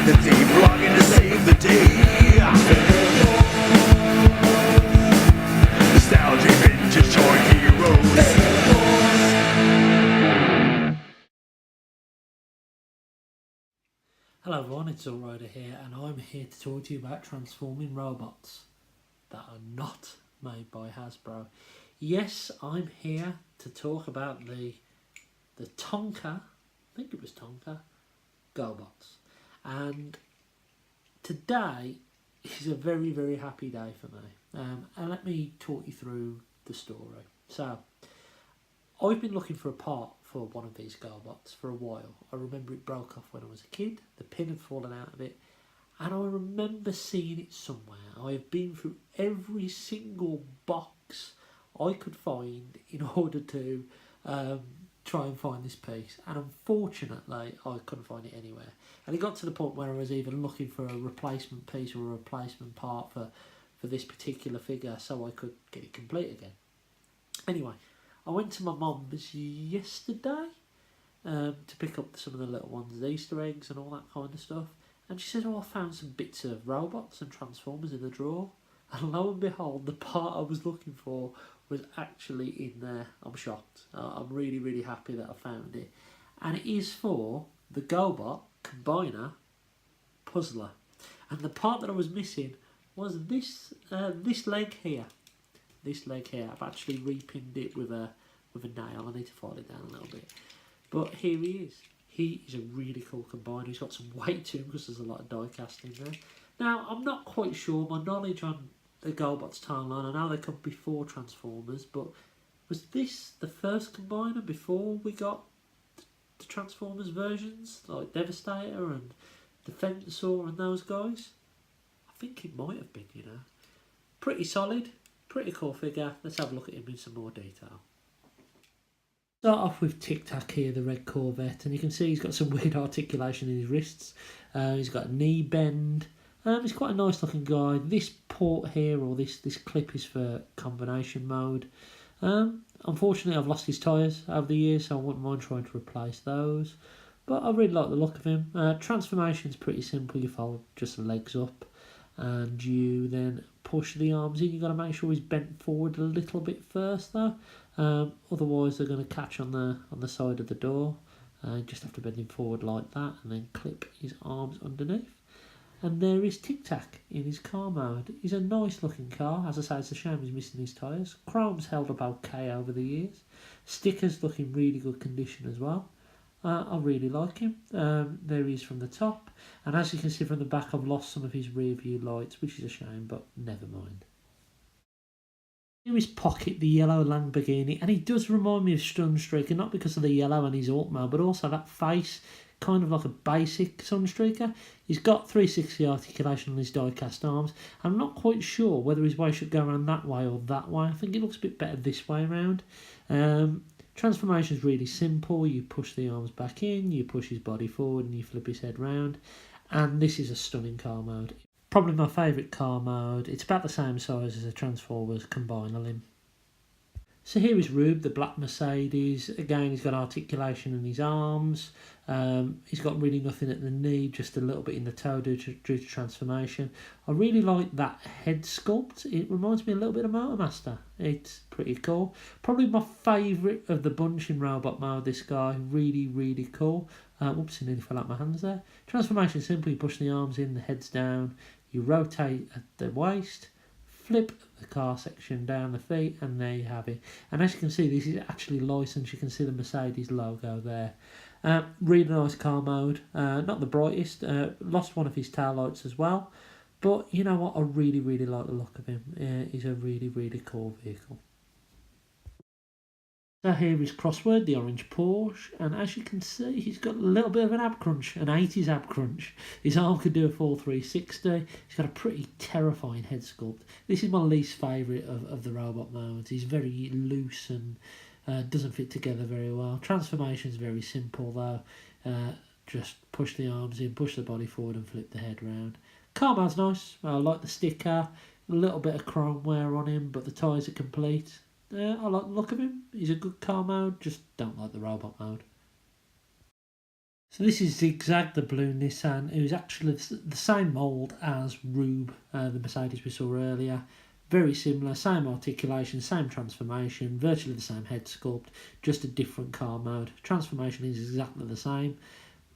the day, vlogging to save the day. Nostalgic vintage toy heroes. Hello everyone, it's Allrider here, and I'm here to talk to you about transforming robots that are not made by Hasbro. Yes, I'm here to talk about the Tonka, I think it was Tonka, GoBots. And today is a very, very happy day for me. And let me talk you through the story. So, I've been looking for a part for one of these GoBots for a while. I remember it broke off when I was a kid, the pin had fallen out of it, and I remember seeing it somewhere. I have been through every single box I could find in order to try and find this piece, and unfortunately I couldn't find it anywhere. And it got to the point where I was even looking for a replacement piece or a replacement part for this particular figure so I could get it complete again. Anyway, I went to my mum's yesterday to pick up some of the little ones, the Easter eggs and all that kind of stuff. And she said, oh, I found some bits of robots and transformers in the drawer. And lo and behold, the part I was looking for was actually in there. I'm shocked. I'm really, really happy that I found it. And it is for the GoBot Combiner Puzzler. And the part that I was missing was this leg here. This leg here. I've actually repinned it with a nail. I need to file it down a little bit. But here he is. He is a really cool combiner. He's got some weight to him because there's a lot of die casting there. Now, I'm not quite sure. My knowledge on the GoBots timeline, I know they come before Transformers, but was this the first combiner before we got the Transformers versions, like Devastator and Defensor and those guys? I think it might have been, you know. Pretty solid, pretty cool figure. Let's have a look at him in some more detail. Start off with Tic Tac here, the red Corvette, and you can see he's got some weird articulation in his wrists. He's got a knee bend. He's quite a nice looking guy. This port here, or this clip, is for combination mode. Unfortunately, I've lost his tyres over the years, so I wouldn't mind trying to replace those. But I really like the look of him. Transformation's pretty simple. You fold just the legs up, and you then push the arms in. You've got to make sure he's bent forward a little bit first, though. Otherwise, they're going to catch on the side of the door. You just have to bend him forward like that, and then clip his arms underneath. And there is Tic Tac in his car mode. He's a nice looking car. As I say, it's a shame he's missing his tyres. Chrome's held up okay over the years. Stickers look in really good condition as well. I really like him. There he is from the top. And as you can see from the back, I've lost some of his rear view lights, which is a shame, but never mind. Here is Pocket, the yellow Lamborghini, and he does remind me of Sunstreaker, not because of the yellow and his alt mode, but also that face, kind of like a basic Sunstreaker. He's got 360 articulation on his die-cast arms. I'm not quite sure whether his way should go around that way or that way. I think it looks a bit better this way around. Transformation is really simple. You push the arms back in, you push his body forward, and you flip his head round. And this is a stunning car mode. Probably my favourite car mode. It's about the same size as a Transformers Combiner limb. So here is Rube, the black Mercedes. Again, he's got articulation in his arms. He's got really nothing at the knee, just a little bit in the toe due to transformation. I really like that head sculpt. It reminds me a little bit of Motormaster. It's pretty cool. Probably my favourite of the bunch in robot mode, this guy. Really, really cool. Whoops, I nearly fell out my hands there. Transformation simple. You push the arms in, the head's down. You rotate at the waist. Flip the car section down the feet, and there you have it. And as you can see, this is actually licensed. You can see the Mercedes logo there. Really nice car mode. Not the brightest. Lost one of his taillights as well. But you know what? I really, really like the look of him. He's a really, really cool vehicle. So here is Crossword, the orange Porsche, and as you can see, he's got a little bit of an ab crunch, an 80s ab crunch. His arm could do a full 360. He's got a pretty terrifying head sculpt. This is my least favourite of the robot modes. He's very loose and doesn't fit together very well. Transformation's very simple though. Just push the arms in, push the body forward and flip the head round. Car mode's nice. I like the sticker. A little bit of chrome wear on him, but the tyres are complete. I like the look of him. He's a good car mode, just don't like the robot mode. So this is Zigzag, the blue Nissan. It was actually the same mould as Rube, the Mercedes we saw earlier. Very similar, same articulation, same transformation, virtually the same head sculpt, just a different car mode. Transformation is exactly the same,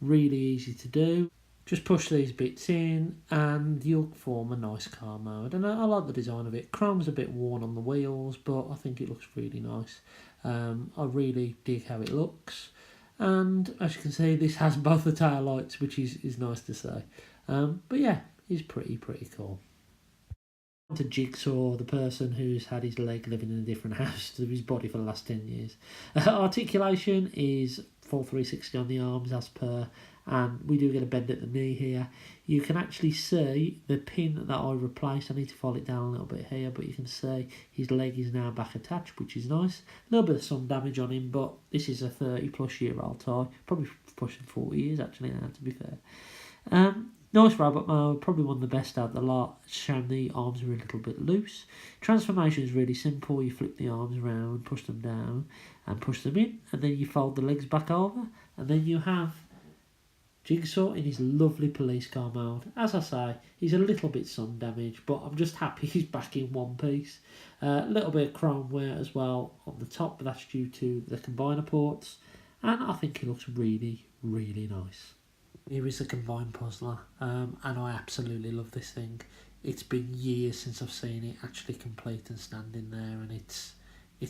really easy to do. Just push these bits in and you'll form a nice car mode. And I like the design of it. Chrome's a bit worn on the wheels, but I think it looks really nice. I really dig how it looks. And as you can see, this has both the tail lights, which is nice to say. But yeah, it's pretty cool. To Jigsaw, the person who's had his leg living in a different house to his body for the last 10 years. Articulation is full 360 on the arms as per, and we do get a bend at the knee here. You can actually see the pin that I replaced. I need to file it down a little bit here, but you can see his leg is now back attached, which is nice. A little bit of sun damage on him, but this is a 30-plus-year-old toy. Probably pushing 40 years actually now, to be fair. Nice robot mode, probably one of the best out of the lot. Shame the arms are a little bit loose. Transformation is really simple. You flip the arms around, push them down, and push them in, and then you fold the legs back over, and then you have Jigsaw in his lovely police car mode. As I say, he's a little bit sun damaged, but I'm just happy he's back in one piece. A little bit of chrome wear as well on the top, but that's due to the combiner ports, and I think he looks really nice. Here is the Combine Puzzler, and I absolutely love this thing. It's been years since I've seen it actually complete and standing there, and it's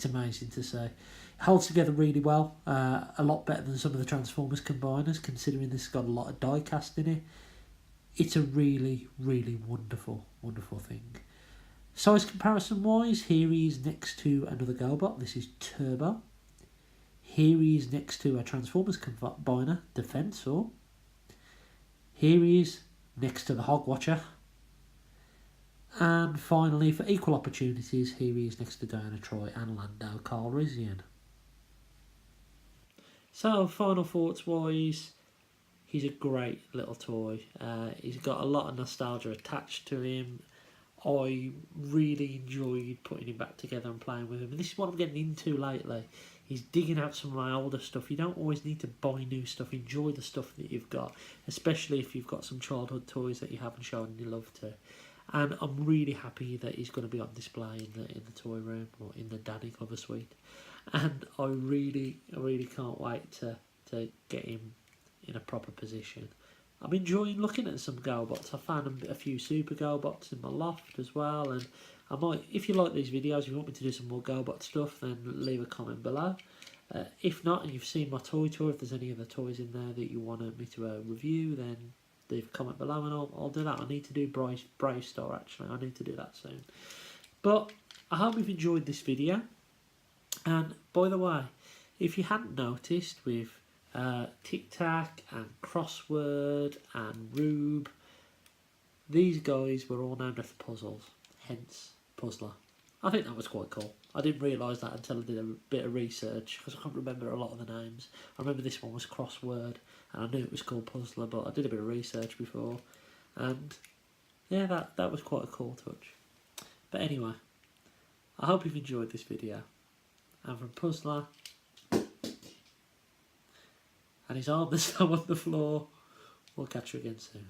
amazing to see. It holds together really well, a lot better than some of the Transformers combiners, considering this has got a lot of die cast in it. It's a really wonderful thing. Size comparison wise, here he is next to another GoBot. This is Turbo. Here he is next to a Transformers combiner, Defensor. Here he is next to the Hogwatcher. And finally, for equal opportunities, here he is next to Diana Troy and Lando Calrissian. So, final thoughts wise, he's a great little toy. He's got a lot of nostalgia attached to him. I really enjoyed putting him back together and playing with him. And this is what I'm getting into lately. He's digging out some of my older stuff. You don't always need to buy new stuff. Enjoy the stuff that you've got, especially if you've got some childhood toys that you haven't shown your love to. And I'm really happy that he's going to be on display in the toy room or in the Danny Glover suite. And I really can't wait to get him in a proper position. I'm enjoying looking at some GoBots. I found a few Super GoBots in my loft as well, and I might, if you like these videos, if you want me to do some more GoBot stuff, then leave a comment below. If not, and you've seen my toy tour, if there's any other toys in there that you want me to review, then leave a comment below and I'll do that. I need to do Brave Star actually. I need to do that soon. But I hope you've enjoyed this video. And by the way, if you hadn't noticed, with Tic Tac and Crossword and Rube, these guys were all named after puzzles, hence Puzzler. I think that was quite cool. I didn't realise that until I did a bit of research, because I can't remember a lot of the names. I remember this one was Crossword, and I knew it was called Puzzler, but I did a bit of research before, and yeah, that was quite a cool touch. But anyway, I hope you've enjoyed this video, and from Puzzler, and his arm that's now on the floor, we'll catch you again soon.